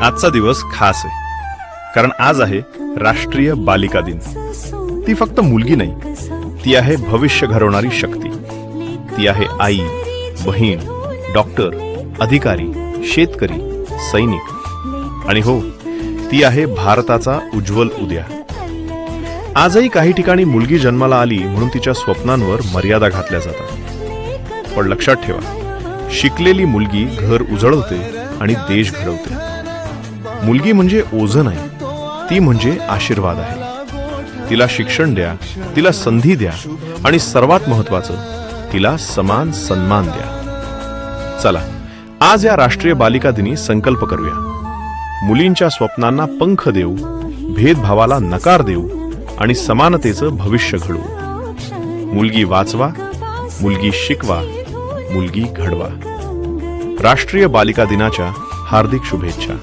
आजचा दिवस खास आहे, कारण आज आहे राष्ट्रीय बालिका दिन. ती फक्त मुलगी नाही, ती आहे भविष्य घडवणारी शक्ती. ती आहे आई, बहीण, डॉक्टर, अधिकारी, शेतकरी, सैनिक आणि हो, ती आहे भारताचा उज्ज्वल उद्या. आजही काही ठिकाणी मुलगी जन्माला आली म्हणून तिच्या स्वप्नांवर मर्यादा घातल्या जातात. पण लक्षात ठेवा, शिकलेली मुलगी घर उजळवते आणि देश घडवते. मुलगी म्हणजे ओझं नाही, ती म्हणजे आशीर्वाद आहे. तिला शिक्षण द्या, तिला संधी द्या आणि सर्वात महत्वाचं, तिला समान सन्मान द्या. चला, आज या राष्ट्रीय बालिका दिनी संकल्प करूया. मुलींच्या स्वप्नांना पंख देऊ, भेदभावाला नकार देऊ आणि समानतेचं भविष्य घडवू. मुलगी वाचवा, मुलगी शिकवा, मुलगी घडवा. राष्ट्रीय बालिका दिनाच्या हार्दिक शुभेच्छा.